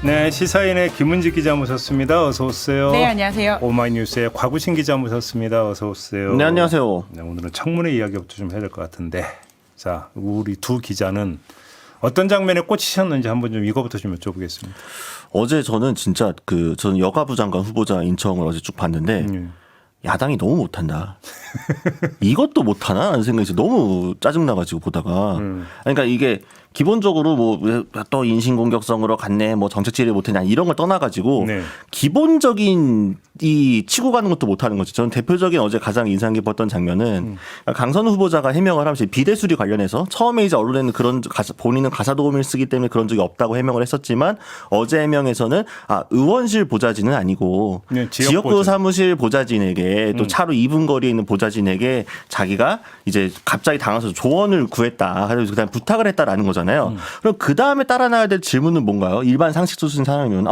네, 시사인의 김은지 기자 모셨습니다. 어서 오세요. 네, 안녕하세요. 오마이뉴스의 곽우신 기자 모셨습니다. 어서 오세요. 네, 안녕하세요. 네, 오늘은 청문회 이야기부터 좀 해야 될 것 같은데, 자, 우리 두 기자는 어떤 장면에 꽂히셨는지 한번 좀 이거부터 좀 여쭤보겠습니다. 어제 저는 진짜 저는 여가부 장관 후보자 인청을 어제 쭉 봤는데 야당이 너무 못한다. 이것도 못하나? 라는 생각이 너무 짜증나가지고 보다가. 그러니까 이게 기본적으로 뭐 또 인신공격성으로 갔네, 뭐 정책 질의 못했냐 이런 걸 떠나가지고 네. 기본적인 이 치고 가는 것도 못하는 거죠. 저는 대표적인 어제 가장 인상 깊었던 장면은 강선우 후보자가 해명을 하면서 비대수리 관련해서 처음에 이제 언론에는 그런 본인은 가사 도우미를 쓰기 때문에 그런 적이 없다고 해명을 했었지만 어제 해명에서는 의원실 보좌진은 아니고 네, 지역구 사무실 보좌진에게 또 차로 2분 거리에 있는 보좌진에게 자기가 이제 갑자기 당해서 조언을 구했다. 그래서 그다음 부탁을 했다라는 거잖아요. 그럼 그 다음에 따라 나야 될 질문은 뭔가요? 일반 상식 수준 사람이면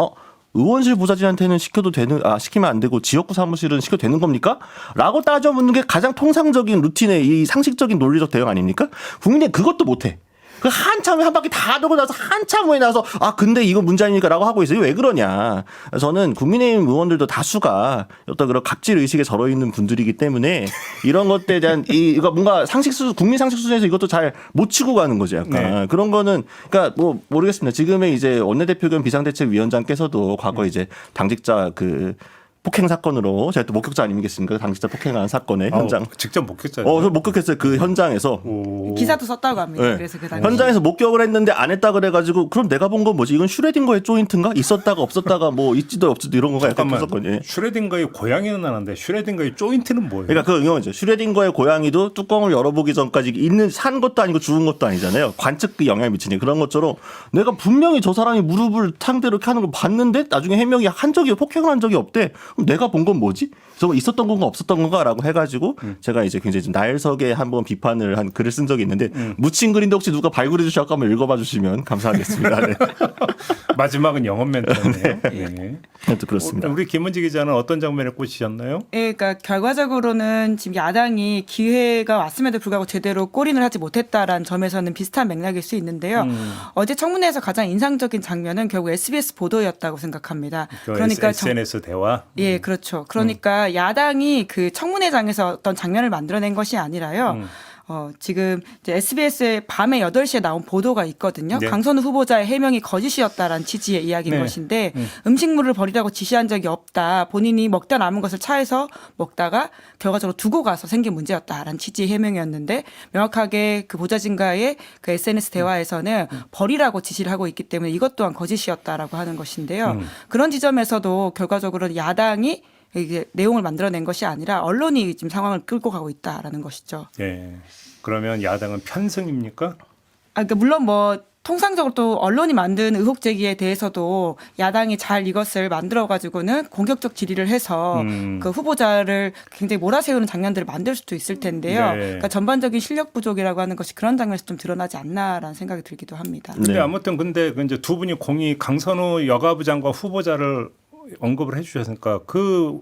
의원실 보좌진한테는 시키면 안 되고 지역구 사무실은 시켜도 되는 겁니까? 라고 따져 묻는 게 가장 통상적인 루틴의 이 상식적인 논리적 대응 아닙니까? 국민이 그것도 못해. 그 한참 한 바퀴 다 돌고 나서 한참 후에 나서 근데 이거 문제 아닙니까라고 하고 있어요. 왜 그러냐? 저는 국민의힘 의원들도 다수가 어떤 그런 갑질 의식에 절어 있는 분들이기 때문에 이런 것에 대한 이거 뭔가 국민 상식 수준에서 이것도 잘 못 치고 가는 거죠. 약간 네. 그런 거는 그러니까 뭐 모르겠습니다. 지금의 이제 원내대표 겸 비상대책위원장께서도 과거 이제 당직자 폭행 사건으로 제가 또 목격자 아니겠습니까? 당직자 폭행한 사건의 현장. 직접 목격자죠. 저 목격했어요. 그 현장에서. 기사도 썼다고 합니다. 네. 그래서 그 당시 현장에서 목격을 했는데 안 했다 그래가지고 그럼 내가 본 건 뭐지? 이건 슈레딩거의 조인트인가? 있었다가 없었다가 뭐 있지도 없지도 이런 거가 약간 했었거든요. 슈레딩거의 고양이는 아는데 슈레딩거의 조인트는 뭐예요? 그러니까 그 영화죠. 슈레딩거의 고양이도 뚜껑을 열어보기 전까지 산 것도 아니고 죽은 것도 아니잖아요. 관측기 영향을 미치니 그런 것처럼 내가 분명히 저 사람이 무릎을 상대로 이렇게 하는 걸 봤는데 나중에 해명이 폭행을 한 적이 없대. 그럼 내가 본 건 뭐지? 저 있었던 건가 없었던 건가라고 해가지고 제가 이제 굉장히 좀 나열석에 한번 비판을 한 글을 쓴 적이 있는데 묻힌 글인데 혹시 누가 발굴해 주셔서 한번 읽어봐 주시면 감사하겠습니다. 네. 마지막은 영업 멘트네요. 네. 또 그렇습니다. 우리 김은지 기자는 어떤 장면에 꽂히셨나요? 예, 그러니까 결과적으로는 지금 야당이 기회가 왔음에도 불구하고 제대로 골인을 하지 못했다라는 점에서는 비슷한 맥락일 수 있는데요. 어제 청문회에서 가장 인상적인 장면은 결국 SBS 보도였다고 생각합니다. 그러니까 SNS 대화. 예, 그렇죠. 그러니까 야당이 그 청문회장에서 어떤 장면을 만들어낸 것이 아니라요. 지금 이제 SBS의 밤에 8시에 나온 보도가 있거든요. 네. 강선우 후보자의 해명이 거짓이었다라는 취지의 이야기인 네. 것인데 음식물을 버리라고 지시한 적이 없다. 본인이 먹다 남은 것을 차에서 먹다가 결과적으로 두고 가서 생긴 문제였다라는 취지의 해명이었는데 명확하게 그 보좌진과의 그 SNS 대화에서는 버리라고 지시를 하고 있기 때문에 이것 또한 거짓이었다라고 하는 것인데요. 그런 지점에서도 결과적으로 야당이 이게 내용을 만들어낸 것이 아니라 언론이 지금 상황을 끌고 가고 있다라는 것이죠. 네. 그러면 야당은 편승입니까? 그러니까 물론 뭐 통상적으로 또 언론이 만든 의혹 제기에 대해서도 야당이 잘 이것을 만들어 가지고는 공격적 질의를 해서 그 후보자를 굉장히 몰아세우는 장면들을 만들 수도 있을 텐데요. 네. 그러니까 전반적인 실력 부족이라고 하는 것이 그런 장면에서 좀 드러나지 않나라는 생각이 들기도 합니다. 근데 네. 아무튼 근데 이제 두 분이 강선우 여가부 장관 후보자를 언급을 해주셨으니까 그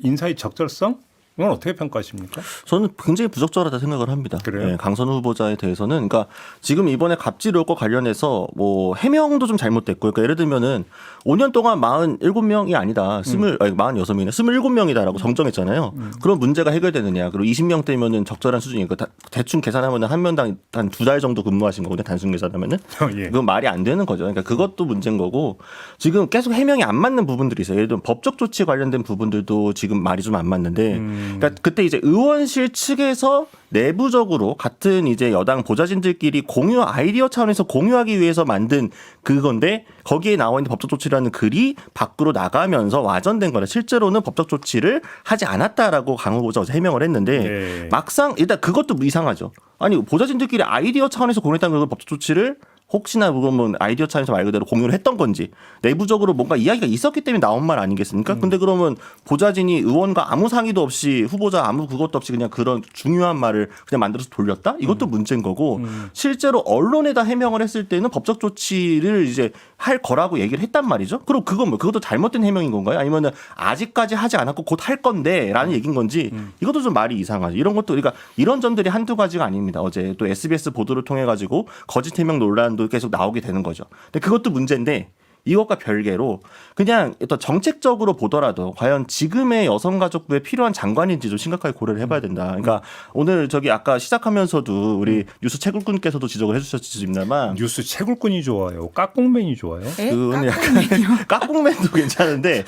인사의 적절성? 이건 어떻게 평가하십니까? 저는 굉장히 부적절하다 생각을 합니다. 그래요? 네, 강선우 후보자에 대해서는 그러니까 지금 이번에 갑질 의혹과 관련해서 뭐 해명도 좀 잘못됐고 그러니까 예를 들면은 5년 동안 47명이 아니다. 46명이나 27명이다라고 정정했잖아요. 그런 문제가 해결되느냐. 그리고 20명대면은 적절한 수준이니까 대충 계산하면은 한 명당 한 2달 정도 근무하신 거거든요. 단순 계산하면은. 예. 그건 말이 안 되는 거죠. 그러니까 그것도 문제인 거고 지금 계속 해명이 안 맞는 부분들이 있어요. 예를 들면 법적 조치에 관련된 부분들도 지금 말이 좀 안 맞는데 그러니까 그때 이제 의원실 측에서 내부적으로 같은 이제 여당 보좌진들끼리 공유 아이디어 차원에서 공유하기 위해서 만든 그건데 거기에 나와 있는 법적 조치라는 글이 밖으로 나가면서 와전된 거라 실제로는 법적 조치를 하지 않았다라고 강 후보자 어제 해명을 했는데 네. 막상 일단 그것도 이상하죠. 아니 보좌진들끼리 아이디어 차원에서 공유했다는 그 법적 조치를 혹시나 그러면 아이디어 차원에서 말 그대로 공유를 했던 건지 내부적으로 뭔가 이야기가 있었기 때문에 나온 말 아니겠습니까? 근데 그러면 보좌진이 의원과 아무 상의도 없이 후보자 아무 그것도 없이 그냥 그런 중요한 말을 그냥 만들어서 돌렸다? 이것도 문제인 거고 실제로 언론에다 해명을 했을 때는 법적 조치를 이제 할 거라고 얘기를 했단 말이죠. 그럼 그건 뭐 그것도 잘못된 해명인 건가요? 아니면은 아직까지 하지 않았고 곧 할 건데라는 얘기인 건지 이것도 좀 말이 이상하죠. 이런 것도 그러니까 이런 점들이 한두 가지가 아닙니다. 어제 또 SBS 보도를 통해 가지고 거짓 해명 논란도 계속 나오게 되는 거죠. 근데 그것도 문제인데 이것과 별개로 그냥 어떤 정책적으로 보더라도 과연 지금의 여성가족부에 필요한 장관인지 좀 심각하게 고려를 해봐야 된다. 그러니까 오늘 저기 아까 시작하면서도 우리 뉴스 채굴꾼께서도 지적을 해주셨습니다만 뉴스 채굴꾼이 좋아요. 깍공맨이 좋아요. 에? 그건 깍꿍이요? 깍꿍맨도 괜찮은데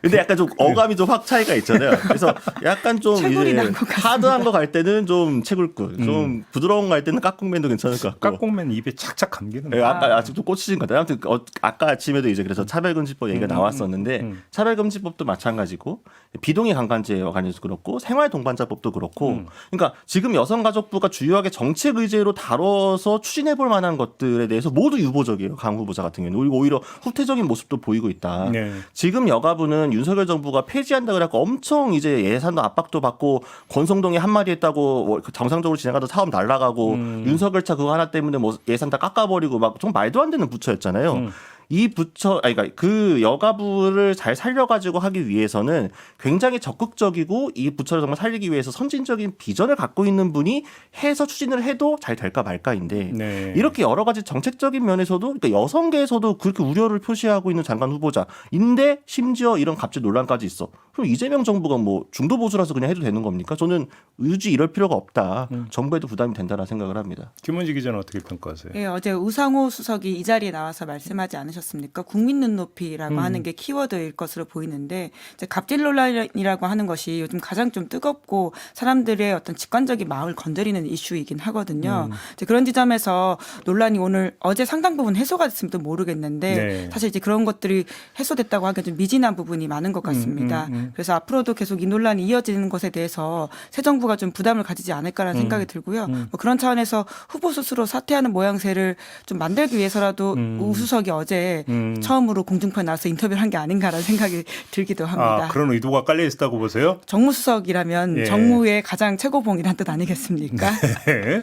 근데 약간 좀 어감이 좀 확 차이가 있잖아요. 그래서 약간 좀 채굴이 이제 난것 같습니다. 하드한 거 갈 때는 좀 채굴꾼, 좀 부드러운 거 갈 때는 깍꿍맨도 괜찮을 것 같고. 깍공맨 입에 착착 감기는. 예, 아까 아직도 꽂히신 것 같아요. 아무튼 아까 아침에도 이제 그래서 차별금지법 얘기가 나왔었는데 차별금지법도 마찬가지고 비동의 강간죄와 관련해서 그렇고 생활동반자법도 그렇고 그러니까 지금 여성가족부가 주요하게 정책 의제로 다뤄서 추진해볼 만한 것들에 대해서 모두 유보적이에요. 강 후보자 같은 경우는. 그리고 오히려 후퇴적인 모습도 보이고 있다. 네. 지금 여가부는 윤석열 정부가 폐지한다 그래갖고 엄청 이제 예산도 압박도 받고 권성동이 한마디 했다고 정상적으로 진행하던 사업 날라가고 윤석열 차 그거 하나 때문에 뭐 예산 다 깎아버리고 막 좀 말도 안 되는 부처였잖아요. 이 부처, 아니, 그러니까 그 여가부를 잘 살려가지고 하기 위해서는 굉장히 적극적이고 이 부처를 정말 살리기 위해서 선진적인 비전을 갖고 있는 분이 해서 추진을 해도 잘 될까 말까인데 네. 이렇게 여러 가지 정책적인 면에서도 그러니까 여성계에서도 그렇게 우려를 표시하고 있는 장관 후보자인데 심지어 이런 갑질 논란까지 있어. 그럼 이재명 정부가 뭐 중도 보수라서 그냥 해도 되는 겁니까? 저는 의지 이럴 필요가 없다. 정부에도 부담이 된다라는 생각을 합니다. 김원지 기자는 어떻게 평가하세요? 예, 어제 우상호 수석이 이 자리에 나와서 말씀하지 않으셨습니까? 국민 눈높이라고 하는 게 키워드일 것으로 보이는데 이제 갑질 논란이라고 하는 것이 요즘 가장 좀 뜨겁고 사람들의 어떤 직관적인 마음을 건드리는 이슈이긴 하거든요. 이제 그런 지점에서 논란이 오늘 어제 상당 부분 해소가 됐을지도 모르겠는데 네. 사실 이제 그런 것들이 해소됐다고 하기엔 좀 미진한 부분이 많은 것 같습니다. 그래서 앞으로도 계속 이 논란이 이어지는 것에 대해서 새 정부가 좀 부담을 가지지 않을까라는 생각이 들고요. 뭐 그런 차원에서 후보 스스로 사퇴하는 모양새를 좀 만들기 위해서라도 우 수석이 어제 처음으로 공중파에 나와서 인터뷰를 한 게 아닌가라는 생각이 들기도 합니다. 아, 그런 의도가 깔려 있다고 보세요? 정무수석이라면 예. 정무의 가장 최고봉이란 뜻 아니겠습니까? 네.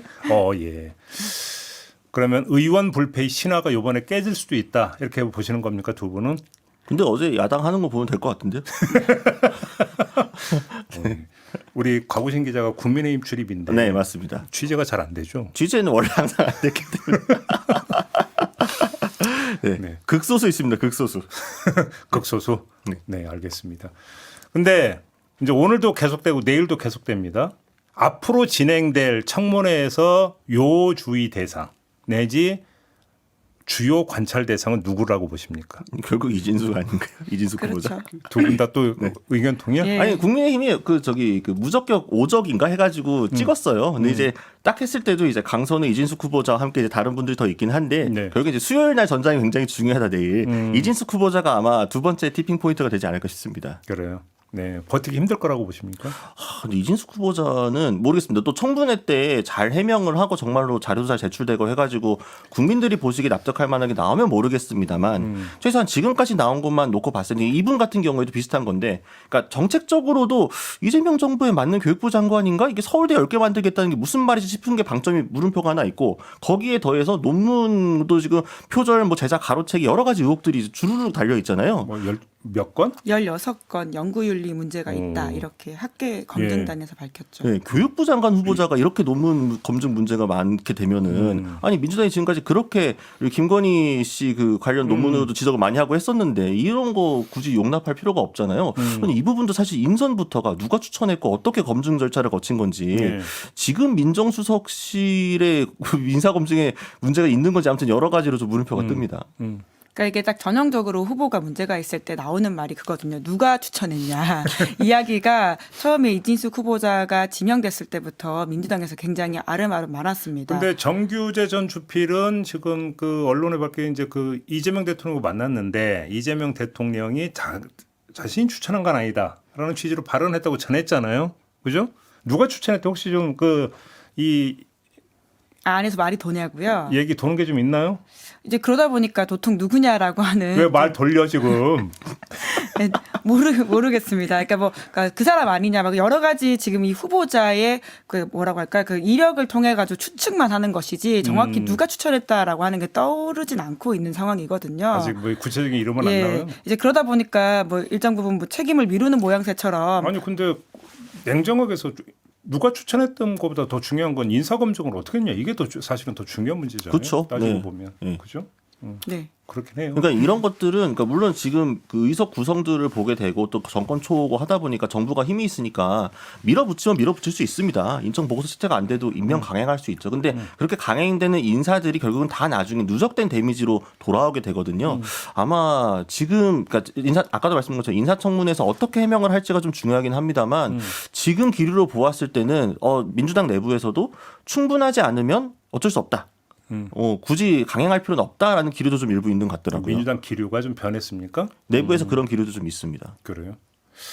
예. 그러면 의원 불패의 신화가 이번에 깨질 수도 있다. 이렇게 보시는 겁니까, 두 분은? 근데 어제 야당 하는 거 보면 될 것 같은데요? 우리 곽우신 기자가 국민의힘 출입인데 네, 맞습니다. 취재가 잘 안 되죠. 취재는 원래 항상 안 됐기 때문에. 네. 네. 극소수 있습니다. 극소수. 극소수. 네. 네, 알겠습니다. 근데 이제 오늘도 계속되고 내일도 계속됩니다. 앞으로 진행될 청문회에서 요주의 대상 내지 주요 관찰 대상은 누구라고 보십니까? 결국 이진수 아닌가요? 이진수 후보자. 그렇죠. 두 분 다 또 의견 통이요? 예. 아니 국민의힘이 그 무적격 5적인가 해가지고 찍었어요. 근데 이제 딱 했을 때도 이제 강선우 이진숙 후보자와 함께 이제 다른 분들이 더 있긴 한데 네. 결국 이제 수요일 날 전장이 굉장히 중요하다 내일. 이진숙 후보자가 아마 두 번째 티핑 포인트가 되지 않을까 싶습니다. 그래요. 네, 버티기 힘들 거라고 보십니까? 근데 이진숙 후보자는 모르겠습니다. 또 청문회 때 잘 해명을 하고 정말로 자료도 잘 제출되고 해가지고 국민들이 보시기에 납득할 만한 게 나오면 모르겠습니다만 최소한 지금까지 나온 것만 놓고 봤을 때 이분 같은 경우에도 비슷한 건데 그러니까 정책적으로도 이재명 정부에 맞는 교육부 장관인가? 이게 서울대 10개 만들겠다는 게 무슨 말이지 싶은 게 방점이 물음표가 하나 있고 거기에 더해서 논문도 지금 표절 뭐 제작 가로채기 여러 가지 의혹들이 주르륵 달려 있잖아요. 뭐 몇 건? 16건 연구윤리 문제가 있다. 이렇게 학계 검증단에서 밝혔죠. 네, 교육부 장관 후보자가 이렇게 논문 검증 문제가 많게 되면은 아니 민주당이 지금까지 그렇게 김건희 씨 그 관련 논문으로도 지적을 많이 하고 했었는데 이런 거 굳이 용납할 필요가 없잖아요. 아니, 이 부분도 사실 인선부터가 누가 추천했고 어떻게 검증 절차를 거친 건지 지금 민정수석실의 인사 검증에 문제가 있는 건지 아무튼 여러 가지로 좀 물음표가 뜹니다. 그러니까 이게 딱 전형적으로 후보가 문제가 있을 때 나오는 말이 그거든요. 누가 추천했냐. 이야기가 처음에 이진숙 후보자가 지명됐을 때부터 민주당에서 굉장히 아름아름 많았습니다. 근데 정규재 전 주필은 지금 그 언론에 밝힌 이제 그 이재명 대통령을 만났는데 이재명 대통령이 자신이 추천한 건 아니다라는 취지로 발언했다고 전했잖아요. 그죠? 누가 추천했대 혹시 좀 안에서 말이 도냐고요. 얘기 도는 게 좀 있나요? 이제 그러다 보니까 도통 누구냐라고 하는 왜 말 돌려 지금? 네, 모르겠습니다. 그러니까 그 사람 아니냐, 막 여러 가지 지금 이 후보자의 그 뭐라고 할까, 그 이력을 통해 가지고 추측만 하는 것이지 정확히 누가 추천했다라고 하는 게 떠오르진 않고 있는 상황이거든요. 아직 뭐 구체적인 이름은 예, 안 나와요. 이제 그러다 보니까 뭐 일정 부분 뭐 책임을 미루는 모양새처럼 아니 근데 냉정하게 해서 누가 추천했던 것보다 더 중요한 건 인사 검증을 어떻게 했냐, 이게 더 사실은 더 중요한 문제잖아요. 그쵸. 따지고 네. 보면 네. 그죠? 네. 그렇긴 해요. 그러니까 이런 것들은 그러니까 물론 지금 그 의석 구성들을 보게 되고 또 정권 초고 하다 보니까 정부가 힘이 있으니까 밀어붙이면 밀어붙일 수 있습니다. 인적 보고서 실체가 안 돼도 임명 강행할 수 있죠. 근데 그렇게 강행되는 인사들이 결국은 다 나중에 누적된 데미지로 돌아오게 되거든요. 아마 지금 그러니까 아까도 말씀드린 것처럼 인사청문회에서 어떻게 해명을 할지가 좀 중요하긴 합니다만 지금 기류로 보았을 때는 민주당 내부에서도 충분하지 않으면 어쩔 수 없다. 굳이 강행할 필요는 없다라는 기류도 좀 일부 있는 것 같더라고요. 민주당 기류가 좀 변했습니까? 내부에서 그런 기류도 좀 있습니다. 그래요.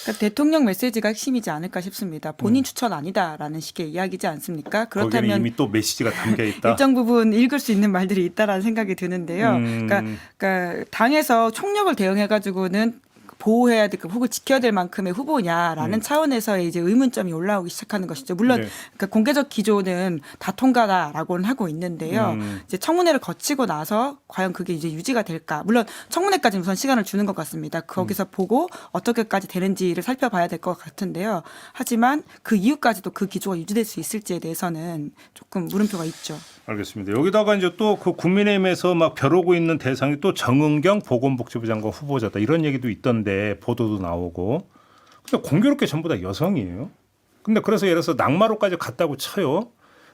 그러니까 대통령 메시지가 핵심이지 않을까 싶습니다. 본인 추천 아니다라는 식의 이야기지 않습니까? 거기는 그렇다면 이미 또 메시지가 담겨 있다. 일정 부분 읽을 수 있는 말들이 있다라는 생각이 드는데요. 그러니까 당에서 총력을 대응해가지고는 보호해야 될, 혹은 지켜야 될 만큼의 후보냐라는 차원에서의 이제 의문점이 올라오기 시작하는 것이죠. 물론 네. 그러니까 공개적 기조는 다 통과다라고는 하고 있는데요. 이제 청문회를 거치고 나서 과연 그게 이제 유지가 될까? 물론 청문회까지 우선 시간을 주는 것 같습니다. 거기서 보고 어떻게까지 되는지를 살펴봐야 될 것 같은데요. 하지만 그 이후까지도 그 기조가 유지될 수 있을지에 대해서는 조금 물음표가 있죠. 알겠습니다. 여기다가 이제 또 그 국민의힘에서 막 벼르고 있는 대상이 또 정은경 보건복지부 장관 후보자다, 이런 얘기도 있던데, 보도도 나오고. 근데 공교롭게 전부 다 여성이에요. 근데 그래서 예를 들어서 낙마로까지 갔다고 쳐요.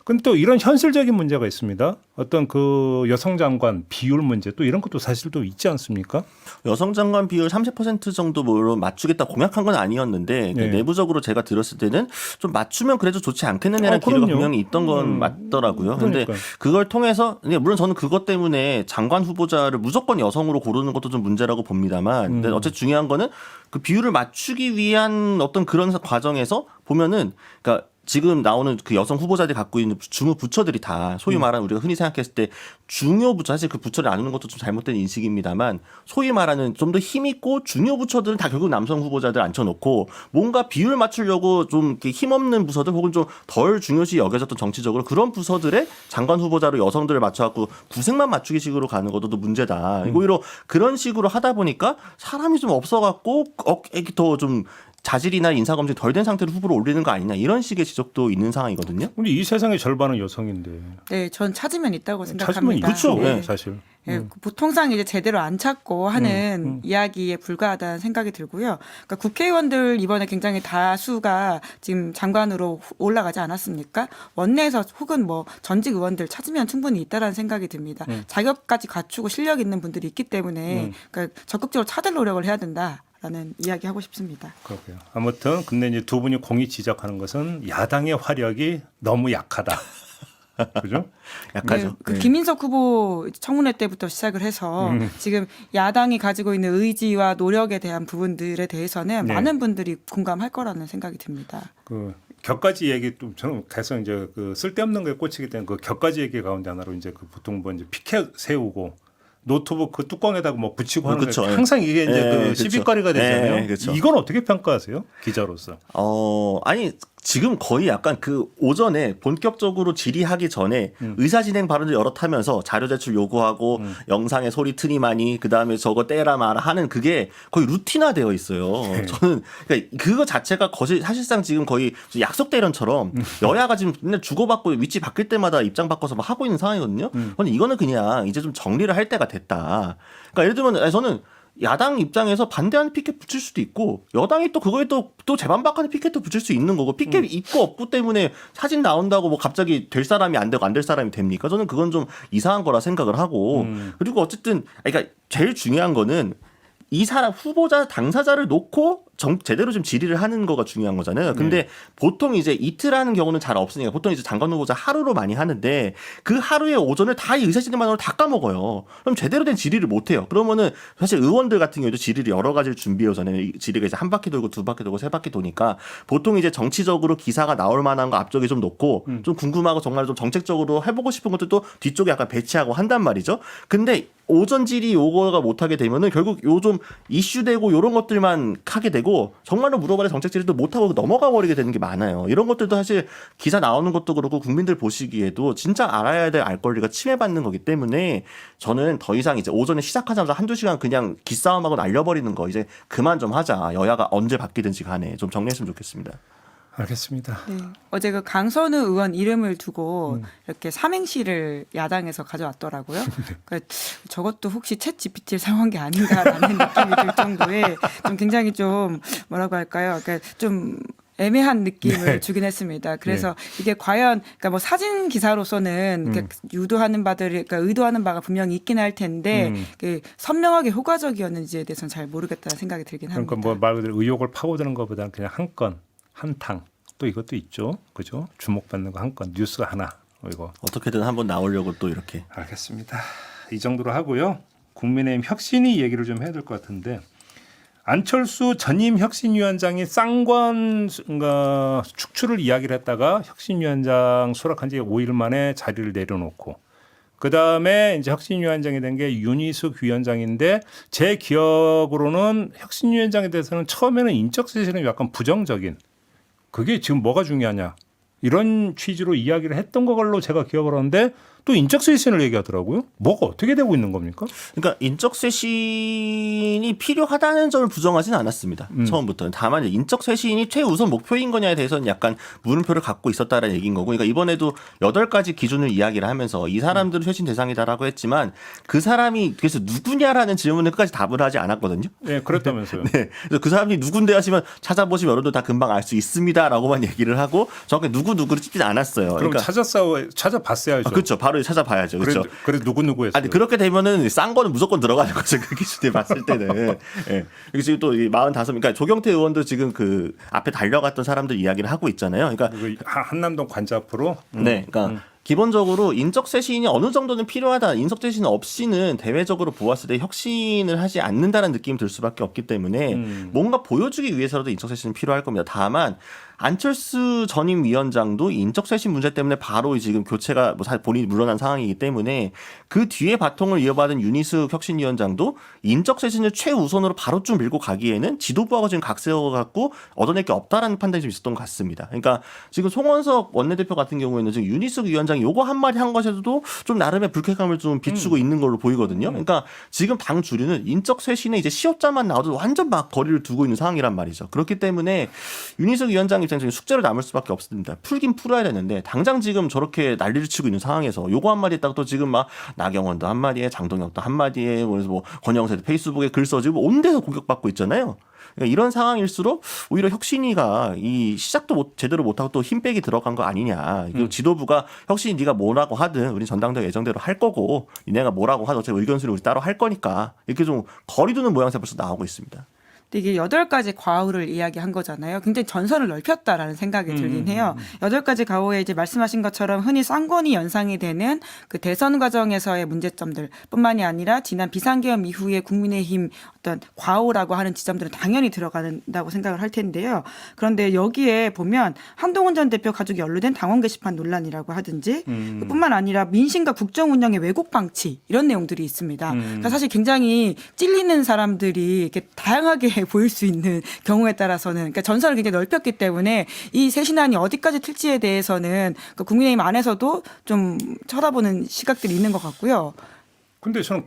근데 또 이런 현실적인 문제가 있습니다. 어떤 그 여성 장관 비율 문제, 또 이런 것도 사실 또 있지 않습니까? 여성 장관 비율 30% 정도 물론 맞추겠다 공약한 건 아니었는데 네. 내부적으로 제가 들었을 때는 좀 맞추면 그래도 좋지 않겠느냐는 기류가 그럼요. 분명히 있던 건 맞더라고요. 근데 그러니까요. 그걸 통해서 물론 저는 그것 때문에 장관 후보자를 무조건 여성으로 고르는 것도 좀 문제라고 봅니다만 근데 어쨌든 중요한 거는 그 비율을 맞추기 위한 어떤 그런 과정에서 보면은 그러니까 지금 나오는 그 여성 후보자들이 갖고 있는 주무 부처들이 다 소위 말하는 우리가 흔히 생각했을 때 중요 부처, 사실 그 부처를 나누는 것도 좀 잘못된 인식입니다만 소위 말하는 좀 더 힘있고 중요 부처들은 다 결국 남성 후보자들 앉혀놓고 뭔가 비율 맞추려고 좀 이렇게 힘없는 부서들 혹은 좀 덜 중요시 여겨졌던 정치적으로 그런 부서들의 장관 후보자로 여성들을 맞춰갖고 구색만 맞추기 식으로 가는 것도 또 문제다. 오히려 그런 식으로 하다 보니까 사람이 좀 없어갖고 더 좀 자질이나 인사검증이 덜 된 상태로 후보를 올리는 거 아니냐, 이런 식의 지적도 있는 상황이거든요. 근데 이 세상의 절반은 여성인데. 네, 전 찾으면 있다고 찾으면 생각합니다. 있죠, 네. 사실. 예, 보통상 이제 제대로 안 찾고 하는 이야기에 불과하다는 생각이 들고요. 그러니까 국회의원들 이번에 굉장히 다수가 지금 장관으로 올라가지 않았습니까? 원내에서 혹은 뭐 전직 의원들 찾으면 충분히 있다라는 생각이 듭니다. 자격까지 갖추고 실력 있는 분들이 있기 때문에 그러니까 적극적으로 찾을 노력을 해야 된다. 라는 이야기 하고 싶습니다. 그렇고요. 아무튼 근데 이제 두 분이 공이 지적하는 것은 야당의 화력이 너무 약하다. 그죠? 약하죠. 네, 그 김인석 후보 청문회 때부터 시작을 해서 지금 야당이 가지고 있는 의지와 노력에 대한 부분들에 대해서는 네. 많은 분들이 공감할 거라는 생각이 듭니다. 그 격가지 얘기 좀 저는 계속 이제 그 쓸데없는 거에 꽂히기 때문에 그 격가지 얘기 가운데 하나로 이제 그 보통 뭐 이제 피켓 세우고 노트북 그 뚜껑에다가 뭐 붙이고 하는 그쵸. 거 항상 이게 이제 그 그쵸. 시비거리가 되잖아요. 그쵸. 이건 어떻게 평가하세요? 기자로서. 아니 지금 거의 약간 그 오전에 본격적으로 질의하기 전에 의사진행 발언을 여러 하면서 자료 제출 요구하고 영상에 소리 트니 많이 그다음에 저거 떼라 마라 하는 그게 거의 루틴화되어 있어요. 네. 저는 그러니까 그거 자체가 사실상 지금 거의 약속 대련처럼 여야가 지금 맨날 주고받고 위치 바뀔 때마다 입장 바꿔서 막 하고 있는 상황이거든요. 근데 이거는 그냥 이제 좀 정리를 할 때가 됐다. 그러니까 예를 들면 저는 야당 입장에서 반대하는 피켓 붙일 수도 있고 여당이 또 그거에 또 재반박하는 피켓도 붙일 수 있는 거고 피켓 있고 없고 때문에 사진 나온다고 뭐 갑자기 될 사람이 안 되고 안 될 사람이 됩니까? 저는 그건 좀 이상한 거라 생각을 하고 그리고 어쨌든 그러니까 제일 중요한 거는 이 사람 후보자 당사자를 놓고 제대로 좀 질의를 하는 거가 중요한 거잖아요. 근데 보통 이제 이틀 하는 경우는 잘 없으니까 보통 이제 장관 후보자 하루로 많이 하는데 그 하루의 오전을 다 이 의사진행만으로 다 까먹어요. 그럼 제대로 된 질의를 못 해요. 그러면은 사실 의원들 같은 경우도 질의를 여러 가지를 준비해 오잖아요. 질의가 이제 한 바퀴 돌고 두 바퀴 돌고 세 바퀴 도니까 보통 이제 정치적으로 기사가 나올 만한 거 앞쪽에 좀 놓고 좀 궁금하고 정말 좀 정책적으로 해보고 싶은 것들도 뒤쪽에 약간 배치하고 한단 말이죠. 근데 오전 질의 요거가 못하게 되면은 결국 요즘 이슈되고 이런 것들만 하게 되고 정말로 물어봐야 정책 질의도 못하고 넘어가 버리게 되는 게 많아요. 이런 것들도 사실 기사 나오는 것도 그렇고 국민들 보시기에도 진짜 알아야 될 알 권리가 침해받는 거기 때문에 저는 더 이상 이제 오전에 시작하자마자 한두 시간 그냥 기싸움하고 날려버리는 거 이제 그만 좀 하자. 여야가 언제 바뀌든지 간에 좀 정리했으면 좋겠습니다. 알겠습니다. 네. 어제 그 강선우 의원 이름을 두고 이렇게 삼행시를 야당에서 가져왔더라고요. 그러니까 저것도 혹시 챗 GPT를 사용한 게 아닌가라는 느낌이 들 정도의 좀 굉장히 좀 뭐라고 할까요? 그러니까 좀 애매한 느낌을 네. 주긴 했습니다. 그래서 이게 과연 그러니까 뭐 사진 기사로서는 그러니까 유도하는 바들이 그러니까 의도하는 바가 분명히 있긴 할 텐데 그 선명하게 효과적이었는지에 대해서는 잘 모르겠다는 생각이 들긴 합니다. 그러니까 뭐 말 그대로 의혹을 파고드는 것보다는 그냥 한 건, 한 탕. 또 이것도 있죠. 그죠? 주목받는 거 한 건, 뉴스가 하나. 이거. 어떻게든 한번 나오려고 또 이렇게. 알겠습니다. 이 정도로 하고요. 국민의힘 혁신위 얘기를 좀 해야 될 것 같은데 안철수 전임 혁신위원장이 쌍권 축출을 이야기를 했다가 혁신위원장 수락한 지 5일 만에 자리를 내려놓고 그 다음에 이제 혁신위원장이 된 게 윤희숙 위원장인데 제 기억으로는 혁신위원장에 대해서는 처음에는 인적 쇄신은 약간 부정적인 그게 지금 뭐가 중요하냐 이런 취지로 이야기를 했던 걸로 제가 기억을 하는데 또 인적 쇄신을 얘기하더라고요. 뭐가 어떻게 되고 있는 겁니까? 그러니까 인적 쇄신이 필요하다는 점을 부정하지는 않았습니다. 처음부터는. 다만 인적 쇄신이 최우선 목표인 거냐에 대해서는 약간 물음표를 갖고 있었다라는 얘기인 거고. 그러니까 이번에도 8가지 기준을 이야기를 하면서 이 사람들은 쇄신 대상이다라고 했지만 그 사람이 그래서 누구냐라는 질문에 끝까지 답을 하지 않았거든요. 네, 그랬다면서요. 네. 그래서 그 사람이 누군데 하시면 찾아보시면 여러분들 다 금방 알 수 있습니다라고만 얘기를 하고 정확히 누구를 찍지는 않았어요. 그럼 찾아봤어야죠. 그렇죠. 바로 찾아봐야죠. 그렇죠. 그래 누구였어요? 아니 그렇게 되면은 싼 거는 무조건 들어가는 거죠. 그 기준에 봤을 때는. 예. 그리고 지금 또 45, 그러니까 조경태 의원도 지금 그 앞에 달려갔던 사람들 이야기를 하고 있잖아요. 그러니까 한남동 관자 앞으로. 네, 그러니까 기본적으로 인적 쇄신이 어느 정도는 필요하다. 인적 쇄신 없이는 대외적으로 보았을 때 혁신을 하지 않는다는 느낌이 들 수밖에 없기 때문에 뭔가 보여주기 위해서라도 인적 쇄신은 필요할 겁니다. 다만 안철수 전임 위원장도 인적 쇄신 문제 때문에 바로 지금 교체가 뭐 본인이 물러난 상황이기 때문에 그 뒤에 바통을 이어받은 윤희숙 혁신위원장도 인적 쇄신을 최우선으로 바로 좀 밀고 가기에는 지도부하고 지금 각세워갖고 얻어낼 게 없다라는 판단이 좀 있었던 것 같습니다. 그러니까 지금 송원석 원내대표 같은 경우에는 지금 윤희숙 위원장이 요거 한마디 한 것에도 좀 나름의 불쾌감을 좀 비추고 있는 걸로 보이거든요. 그러니까 지금 당 주류는 인적 쇄신에 이제 시효자만 나와도 완전 막 거리를 두고 있는 상황이란 말이죠. 그렇기 때문에 윤희숙 위원장 입장에서 숙제로 남을 수밖에 없습니다. 풀긴 풀어야 되는데 당장 지금 저렇게 난리를 치고 있는 상황에서 요거 한마디 했다가 또 지금 막 나경원도 한마디에 장동혁도 한마디에 뭐 권영세도 페이스북에 글 써지고 온 데서 공격받고 있잖아요. 그러니까 이런 상황일수록 오히려 혁신위가 이 시작도 제대로 못하고 또 힘빼기 들어간 거 아니냐. 지도부가 혁신이 네가 뭐라고 하든 우리 전당대회 예정대로 할 거고 니네가 뭐라고 하든 어차피 의견 수렴 우리 따로 할 거니까 이렇게 좀 거리 두는 모양새 벌써 나오고 있습니다. 이게 8가지 과오를 이야기한 거잖아요. 굉장히 전선을 넓혔다라는 생각이 들긴 해요. 8가지 과오에 이제 말씀하신 것처럼 흔히 쌍권이 연상이 되는 그 대선 과정에서의 문제점들 뿐만이 아니라 지난 비상계엄 이후에 국민의힘 어떤 과오라고 하는 지점들은 당연히 들어간다고 생각을 할 텐데요. 그런데 여기에 보면 한동훈 전 대표 가족이 연루된 당원 게시판 논란이라고 하든지 뿐만 아니라 민심과 국정 운영의 왜곡 방치 이런 내용들이 있습니다. 그러니까 사실 굉장히 찔리는 사람들이 이렇게 다양하게 보일 수 있는 경우에 따라서는 그러니까 전선을 굉장히 넓혔기 때문에 이 쇄신안이 어디까지 틀지에 대해서는 그 국민의힘 안에서도 좀 쳐다보는 시각들이 있는 것 같고요. 근데 저는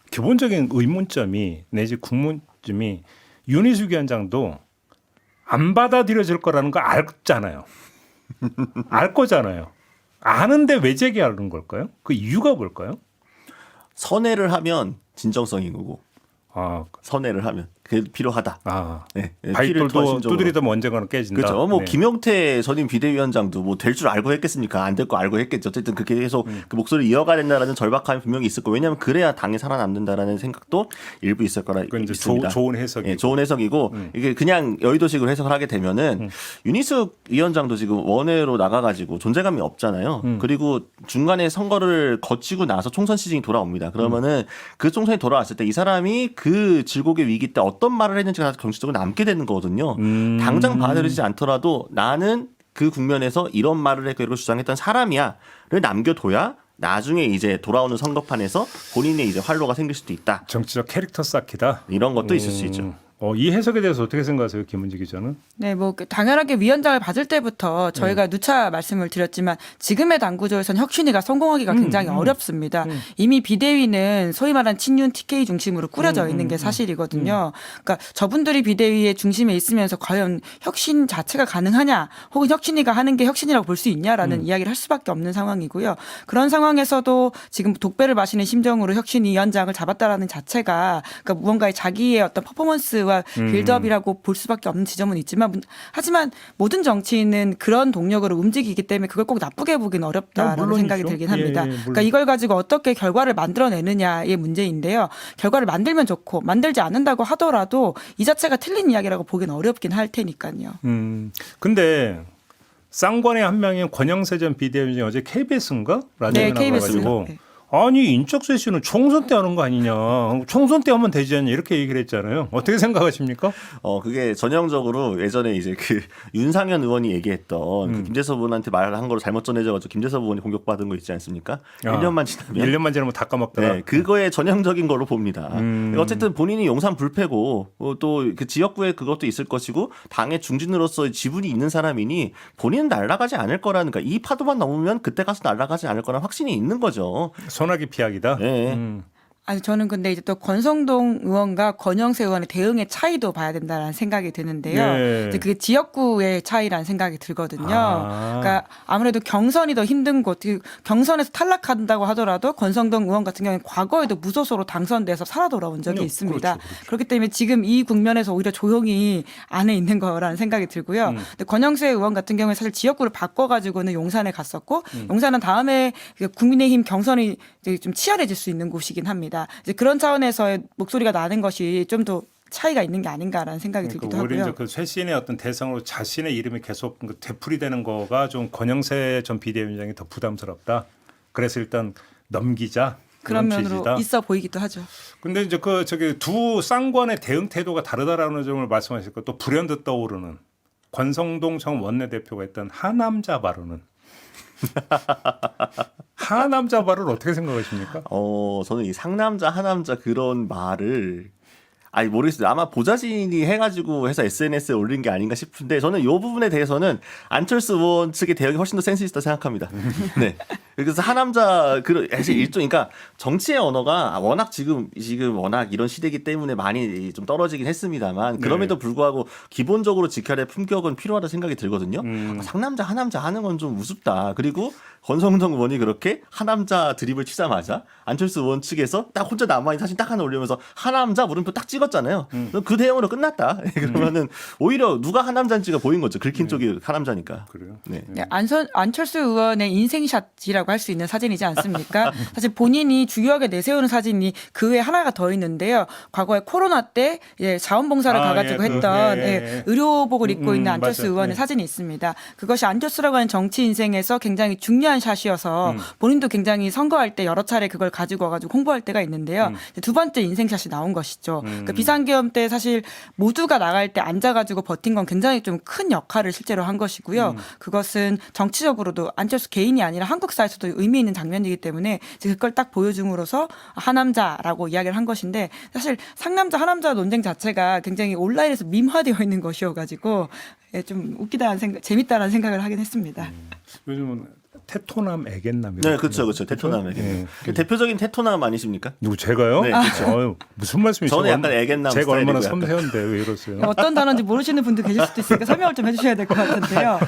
기본적인 의문점이 내지 궁문점이 윤희숙 위원장도 안 받아들여질 거라는 거 알잖아요. 알 거잖아요. 아는데 왜 제기하는 걸까요? 그 이유가 뭘까요? 선회를 하면 진정성인 거고 선회를 하면 그게 필요하다. 네. 바위돌도 두드리다 언젠가는 깨진다. 그렇죠. 뭐 네. 김용태 전임 비대위원장도 뭐 될 줄 알고 했겠습니까? 안 될 거 알고 했겠죠. 어쨌든 그렇게 계속 그 목소리를 이어가야 된다라는 절박함이 분명히 있을 거고 왜냐하면 그래야 당이 살아남는다라는 생각도 일부 있을 거라 있습니다. 좋은 해석이고. 예, 좋은 해석이고 이게 그냥 여의도식으로 해석을 하게 되면은 윤희숙 위원장도 지금 원외로 나가가지고 존재감이 없잖아요. 그리고 중간에 선거를 거치고 나서 총선 시즌이 돌아옵니다. 그러면은 그 총선이 돌아왔을 때 이 사람이 그 질곡의 위기 때 어떤 말을 했는지가 정치적으로 남게 되는 거거든요. 당장 받아들이지 않더라도 나는 그 국면에서 이런 말을 했고 이걸 주장했던 사람이야를 남겨둬야 나중에 이제 돌아오는 선거판에서 본인의 이제 활로가 생길 수도 있다. 정치적 캐릭터 쌓기다. 이런 것도 있을 수 있죠. 이 해석에 대해서 어떻게 생각하세요, 김은지 기자는? 네, 뭐 당연하게 위원장을 받을 때부터 저희가 누차 말씀을 드렸지만 지금의 당 구조에선 혁신위가 성공하기가 굉장히 어렵습니다. 이미 비대위는 소위 말하는 친윤 TK 중심으로 꾸려져 있는 게 사실이거든요. 그러니까 저분들이 비대위의 중심에 있으면서 과연 혁신 자체가 가능하냐, 혹은 혁신위가 하는 게 혁신이라고 볼 수 있냐라는 이야기를 할 수밖에 없는 상황이고요. 그런 상황에서도 지금 독배를 마시는 심정으로 혁신위원장을 잡았다라는 자체가 그러니까 무언가의 자기의 어떤 퍼포먼스 빌드업이라고 볼 수밖에 없는 지점은 있지만 하지만 모든 정치인은 그런 동력으로 움직이기 때문에 그걸 꼭 나쁘게 보기는 어렵다라는 물론이죠. 생각이 들긴 합니다. 물론. 그러니까 이걸 가지고 어떻게 결과를 만들어내느냐의 문제인데요. 결과를 만들면 좋고 만들지 않는다고 하더라도 이 자체가 틀린 이야기라고 보기는 어렵긴 할 테니까요. 근데 쌍관의 한 명인 권영세 전 비대위원장이 어제 KBS인가? 라디오에 나와가지고 네. 아니 인적 쇄신은 총선 때 하는 거 아니냐. 총선 때 하면 되지 않냐. 이렇게 얘기를 했잖아요. 어떻게 생각하십니까? 그게 전형적으로 예전에 이제 그 윤상현 의원이 얘기했던 그 김재섭 의원한테 말한 거로 잘못 전해져가지고 김재섭 의원이 공격받은 거 있지 않습니까? 1년만 지나면. 1년만 지나면 다 까먹더라. 네, 그거에 전형적인 걸로 봅니다. 어쨌든 본인이 용산 불패고 또 그 지역구에 그것도 있을 것이고 당의 중진으로서 지분이 있는 사람이니 본인은 날아가지 않을 거라는, 그러니까 이 파도만 넘으면 그때 가서 날아가지 않을 거라는 확신이 있는 거죠. 소나기 피하기다. 네. 아니 저는 근데 이제 또 권성동 의원과 권영세 의원의 대응의 차이도 봐야 된다는 생각이 드는데요. 네. 이제 그게 지역구의 차이라는 생각이 들거든요. 아. 그러니까 아무래도 경선이 더 힘든 곳, 경선에서 탈락한다고 하더라도 권성동 의원 같은 경우는 과거에도 무소속으로 당선돼서 살아 돌아온 적이 있습니다. 그렇죠. 그렇기 때문에 지금 이 국면에서 오히려 조용히 안에 있는 거라는 생각이 들고요. 근데 권영세 의원 같은 경우는 사실 지역구를 바꿔가지고는 용산에 갔었고 용산은 다음에 국민의힘 경선이 이제 좀 치열해질 수 있는 곳이긴 합니다. 이제 그런 차원에서의 목소리가 나는 것이 좀 더 차이가 있는 게 아닌가라는 생각이 들기도 오히려 하고요. 이제 그 쇄신의 어떤 대상으로 자신의 이름이 계속 되풀이되는 거가 좀 권영세 전 비대위원장이 더 부담스럽다. 그래서 일단 넘기자. 그런 그런 면으로 취지다. 있어 보이기도 하죠. 근데 이제 두 쌍관의 대응 태도가 다르다라는 점을 말씀하시고 또 불현듯 떠오르는 권성동 전 원내대표가 했던 하남자 발언은 하남자 발언 어떻게 생각하십니까? 저는 이 상남자 하남자 그런 말을 모르겠어요. 아마 보좌진이 해가지고 해서 SNS에 올린 게 아닌가 싶은데 저는 이 부분에 대해서는 안철수 의원 측의 대응이 훨씬 더 센스 있다 생각합니다. 네. 그래서 하남자 사실 그러니까 정치의 언어가 워낙 지금 워낙 이런 시대이기 때문에 많이 좀 떨어지긴 했습니다만 그럼에도 불구하고 기본적으로 지켜야 될 품격은 필요하다 생각이 들거든요. 상남자 하남자 하는 건 좀 우습다. 그리고 권성동 의원이 그렇게 하남자 드립을 치자마자 안철수 의원 측에서 딱 혼자 남아있는 사진 딱 하나 올리면서 하남자 물음표 딱 찍었잖아요. 그 대응으로 끝났다. 그러면은 오히려 누가 하남자인지가 보인 거죠. 긁힌 쪽이 하남자니까. 그래요. 네. 네, 안철수 의원의 인생샷이라고 할 수 있는 사진이지 않습니까? 사실 본인이 주요하게 내세우는 사진이 그 외에 하나가 더 있는데요. 과거에 코로나 때 자원봉사를 가가지고 했던 의료복을 입고 있는 안철수 맞아요. 의원의 사진이 있습니다. 그것이 안철수라고 하는 정치 인생에서 굉장히 중요한 샷이어서 본인도 굉장히 선거할 때 여러 차례 그걸 가지고 와가지고 홍보할 때가 있는데요. 두 번째 인생샷이 나온 것이죠. 그러니까 비상계엄 때 사실 모두가 나갈 때 앉아가지고 버틴 건 굉장히 좀 큰 역할을 실제로 한 것이고요. 그것은 정치적으로도 안철수 개인이 아니라 한국 사회에서도 의미 있는 장면이기 때문에 이제 그걸 딱 보여줌으로써 하남자라고 이야기를 한 것인데 사실 상남자 하남자 논쟁 자체가 굉장히 온라인에서 밈화되어 있는 것이어가지고 좀 웃기다는 생각, 재밌다라는 생각을 하긴 했습니다. 요즘은 테토남 애견남. 네, 그렇죠. 테토남 애견남. 대표적인 테토남 아니십니까? 누구 제가요? 네, 그렇죠. 무슨 말씀이세요? 저는 약간 애견남 제가 얼마나 스타일이고 섬세한데 왜 이러세요? 어떤 단어인지 모르시는 분도 계실 수도 있으니까 설명을 좀 해주셔야 될 것 같은데요.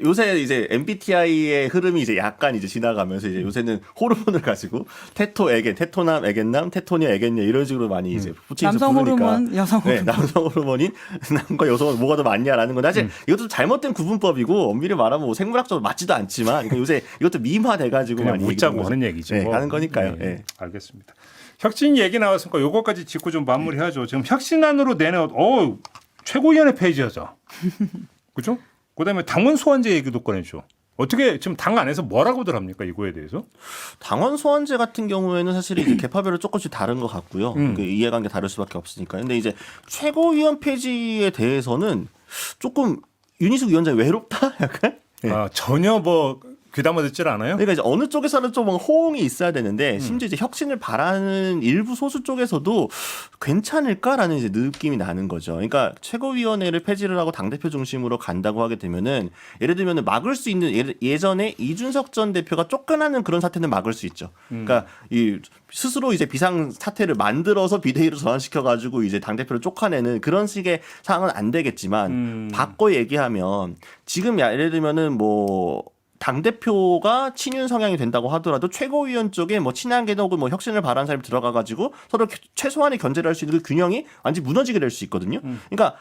요새 이제 MBTI의 흐름이 이제 약간 이제 지나가면서 이제 요새는 호르몬을 가지고 테토 애견, 테토남 애견남, 테토녀 애견녀 이런 식으로 많이 이제 붙이면서 남성 부르니까. 호르몬, 여성 호르몬. 네, 남성 호르몬인 남과 여성은 뭐가 더 많냐라는 건데 사실 이것도 잘못된 구분법이고 엄밀히 말하면 뭐 생물학적으로 맞지도 않지만 그러니까 요새 이것도 밈화돼가지고 그냥 많이 웃자고 하는 얘기죠. 네, 하는 거니까요. 네, 네. 알겠습니다. 혁신 얘기 나왔으니까 요거까지 짚고 좀 마무리하죠. 지금 혁신안으로 내놓은 최고위원회 페이지하자. 그죠? 그다음에 당원 소환제 얘기도 꺼내죠. 어떻게 지금 당 안에서 뭐라고들 합니까 이거에 대해서? 당원 소환제 같은 경우에는 사실 이제 개파별로 조금씩 다른 것 같고요. 그 이해관계 다를 수밖에 없으니까. 근데 이제 최고위원 폐지에 대해서는 조금 윤희숙 위원장이 외롭다, 약간. 네. 전혀 귀담아 듣질 않아요? 그러니까 이제 어느 쪽에서는 좀 호응이 있어야 되는데 심지어 이제 혁신을 바라는 일부 소수 쪽에서도 괜찮을까라는 이제 느낌이 나는 거죠. 그러니까 최고위원회를 폐지를 하고 당대표 중심으로 간다고 하게 되면은 예를 들면은 막을 수 있는 예전에 이준석 전 대표가 쫓겨나는 그런 사태는 막을 수 있죠. 그러니까 이 스스로 이제 비상 사태를 만들어서 비대위로 전환시켜 가지고 이제 당대표를 쫓아내는 그런 식의 상황은 안 되겠지만 바꿔 얘기하면 지금 예를 들면은 뭐 당대표가 친윤 성향이 된다고 하더라도 최고위원 쪽에 뭐 친한계나 혹은 뭐 혁신을 바라는 사람이 들어가가지고 서로 최소한의 견제를 할 수 있는 그 균형이 완전히 무너지게 될 수 있거든요. 그러니까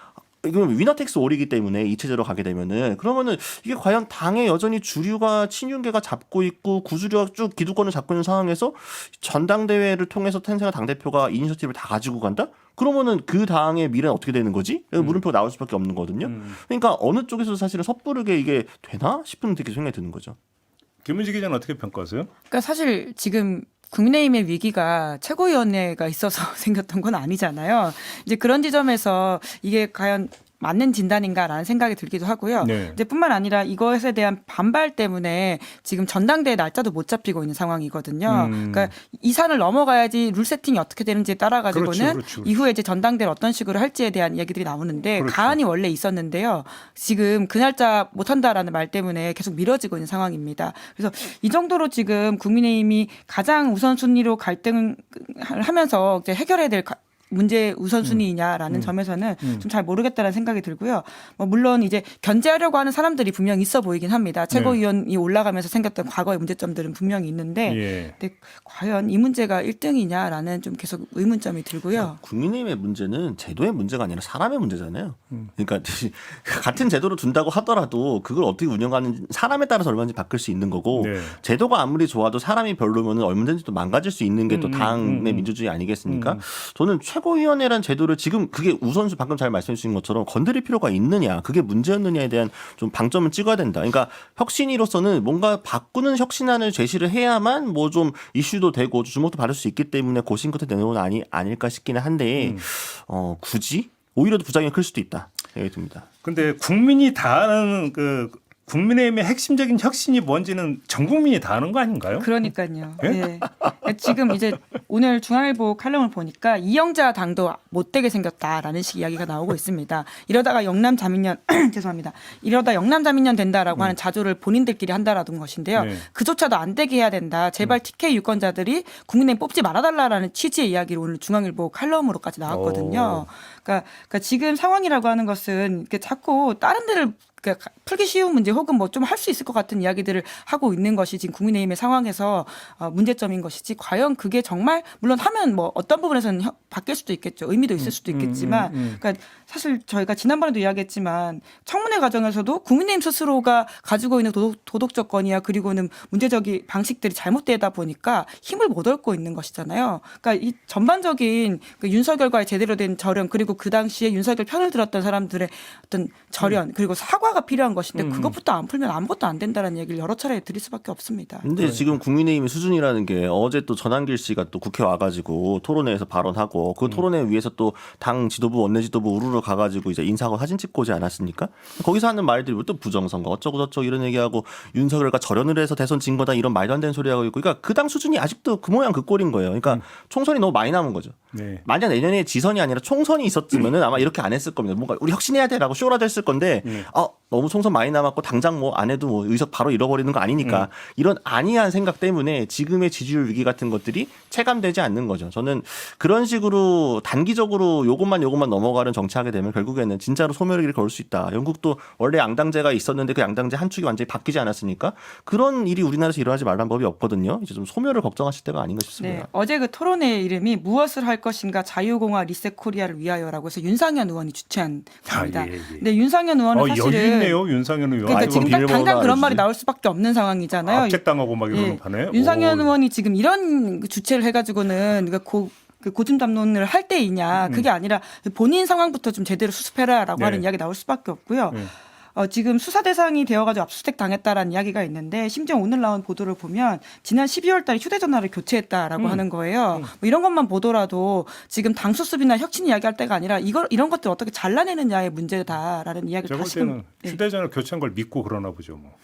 이건 위너텍스 올이기 때문에 이 체제로 가게 되면은 그러면은 이게 과연 당에 여전히 주류가 친윤계가 잡고 있고 구주류가 쭉 기득권을 잡고 있는 상황에서 전당대회를 통해서 탄생한 당대표가 이니셔티브를 다 가지고 간다? 그러면은 그 당의 미래는 어떻게 되는 거지? 물음표가 나올 수밖에 없는 거거든요. 그러니까 어느 쪽에서 사실은 섣부르게 이게 되나 싶은 되게 생각이 드는 거죠. 김은지 기자는 어떻게 평가하세요? 그러니까 사실 지금 국민의힘의 위기가 최고위원회가 있어서 생겼던 건 아니잖아요. 이제 그런 지점에서 이게 과연 맞는 진단인가라는 생각이 들기도 하고요. 네. 이제 뿐만 아니라 이것에 대한 반발 때문에 지금 전당대회 날짜도 못 잡히고 있는 상황이거든요. 그러니까 이 산을 넘어가야지 룰 세팅이 어떻게 되는지에 따라 가지고는 그렇죠. 이후에 이제 전당대회를 어떤 식으로 할지에 대한 얘기들이 나오는데 그렇죠. 가안이 원래 있었는데요. 지금 그 날짜 못 한다라는 말 때문에 계속 미뤄지고 있는 상황입니다. 그래서 이 정도로 지금 국민의힘이 가장 우선순위로 갈등을 하면서 이제 해결해야 될 문제 우선순위냐라는 점에서는 좀 잘 모르겠다는 생각이 들고요. 뭐 물론 이제 견제하려고 하는 사람들이 분명히 있어 보이긴 합니다. 최고위원이 올라가면서 생겼던 과거의 문제점들은 분명히 있는데 예. 근데 과연 이 문제가 1등이냐라는 좀 계속 의문점이 들고요. 국민의힘의 문제는 제도의 문제가 아니라 사람의 문제잖아요. 그러니까 같은 제도를 둔다고 하더라도 그걸 어떻게 운영하는 사람에 따라서 얼마든지 바뀔 수 있는 거고 네. 제도가 아무리 좋아도 사람이 별로면 얼마든지 또 망가질 수 있는 게 또 당의 민주주의 아니겠습니까? 저는 최고위원회란 제도를 지금 그게 우선순위 방금 잘 말씀해 주신 것처럼 건드릴 필요가 있느냐 그게 문제였느냐에 대한 좀 방점을 찍어야 된다. 그러니까 혁신이로서는 뭔가 바꾸는 혁신안을 제시를 해야만 뭐 좀 이슈도 되고 주목도 받을 수 있기 때문에 고심 끝에 내놓은 안이 아닐까 싶기는 한데 굳이 오히려 더 부작용이 클 수도 있다 생각이 듭니다. 근데 국민이 다 아는 그 국민의힘의 핵심적인 혁신이 뭔지는 전 국민이 다 아는 거 아닌가요? 그러니까요. 예? 네. 지금 이제 오늘 중앙일보 칼럼을 보니까 이영자 당도 못되게 생겼다라는 식 이야기가 나오고 있습니다. 이러다가 영남 자민련 죄송합니다. 이러다 영남 자민련 된다라고 하는 자조를 본인들끼리 한다라는 것인데요. 네. 그조차도 안 되게 해야 된다. 제발 TK 유권자들이 국민의힘 뽑지 말아달라라는 취지의 이야기를 오늘 중앙일보 칼럼으로까지 나왔거든요. 그러니까 지금 상황이라고 하는 것은 이렇게 자꾸 다른 데를 그러니까 풀기 쉬운 문제 혹은 뭐 좀 할 수 있을 것 같은 이야기들을 하고 있는 것이 지금 국민의힘의 상황에서 문제점인 것이지 과연 그게 정말 물론 하면 뭐 어떤 부분에서는 바뀔 수도 있겠죠. 의미도 있을 수도 있겠지만 그러니까 사실 저희가 지난번에도 이야기했지만 청문회 과정에서도 국민의힘 스스로가 가지고 있는 도덕적 권위와 그리고는 문제적인 방식들이 잘못되다 보니까 힘을 못 얻고 있는 것이잖아요. 그러니까 이 전반적인 그 윤석열과의 제대로 된 절연 그리고 그 당시에 윤석열 편을 들었던 사람들의 어떤 절연 그리고 사과가 필요한 것인데 그것부터 안 풀면 아무것도 안 된다는 얘기를 여러 차례 드릴 수밖에 없습니다. 근데 지금 국민의힘의 수준이라는 게 어제 또 전한길 씨가 또 국회 와가지고 토론회에서 발언하고 그 토론회 위해서 또 당 지도부 원내 지도부 우르르 가가지고 이제 인사하고 사진 찍고 오지 않았습니까? 거기서 하는 말들이 또 부정선거 어쩌고 저쩌고 이런 얘기하고 윤석열과 절연을 해서 대선 진 거다 이런 말도 안 되는 소리 하고 있고 그러니까 그 당 수준이 아직도 그 모양 그 꼴인 거예요. 그러니까 총선이 너무 많이 남은 거죠. 네. 만약 내년에 지선이 아니라 총선이 있었으면은 아마 이렇게 안 했을 겁니다. 뭔가 우리 혁신해야 돼라고 쇼라도 했을 건데 너무 총선 많이 남았고 당장 뭐 안 해도 뭐 의석 바로 잃어버리는 거 아니니까 이런 안이한 생각 때문에 지금의 지지율 위기 같은 것들이 체감되지 않는 거죠. 저는 그런 식으로 단기적으로 요것만 넘어가는 정치하게 되면 결국에는 진짜로 소멸의 길을 걸을 수 있다. 영국도 원래 양당제가 있었는데 그 양당제 한 축이 완전히 바뀌지 않았습니까? 그런 일이 우리나라에서 일어나지 말라는 법이 없거든요. 이제 좀 소멸을 걱정하실 때가 아닌가 싶습니다. 네, 어제 그 토론회 이름이 무엇을 할 것인가 자유공화 리셋코리아를 위하여라고 해서 윤상현 의원이 주최한 겁니다. 예. 근데 윤상현 의원은 사실은 여유 있네요, 윤상현 의원. 그러니까 지금 비밀번호 당장 그런 알려주지. 말이 나올 수밖에 없는 상황이잖아요. 압책당하고 막 이러는 예. 판에. 윤상현 의원이 지금 이런 주체를 해가지고는 그 고즘 담론을 할 때이냐 그게 아니라 본인 상황부터 좀 제대로 수습해라라고 네. 하는 이야기 나올 수밖에 없고요. 네. 지금 수사 대상이 되어가지고 압수수색 당했다라는 이야기가 있는데 심지어 오늘 나온 보도를 보면 지난 12월 달에 휴대전화를 교체했다라고 하는 거예요. 뭐 이런 것만 보더라도 지금 당 수습이나 혁신 이야기할 때가 아니라 이런 것들 어떻게 잘라내느냐의 문제다라는 이야기를 제가 볼 다시금 때는 휴대전화 교체한 걸 믿고 그러나 보죠. 뭐.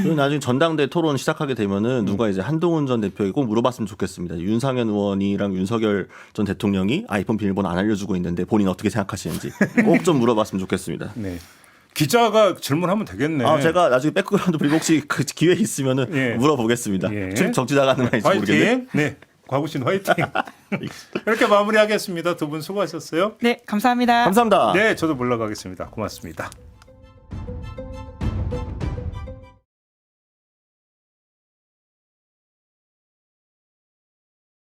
그리고 나중에 전당대 토론 시작하게 되면은 누가 이제 한동훈 전 대표에게 꼭 물어봤으면 좋겠습니다. 윤상현 의원이랑 윤석열 전 대통령이 아이폰 비밀번호 안 알려주고 있는데 본인 어떻게 생각하시는지 꼭 좀 물어봤으면 좋겠습니다. 네. 기자가 질문하면 되겠네. 제가 나중에 백그라운드 브리핑 혹시 그 기회 있으면은 예. 물어보겠습니다. 예. 출입 정지자 가능한지 모르겠네. 화이팅. 네. 과구신 화이팅. 이렇게 마무리하겠습니다. 두 분 수고하셨어요. 네, 감사합니다. 감사합니다. 네, 저도 물러가겠습니다. 고맙습니다.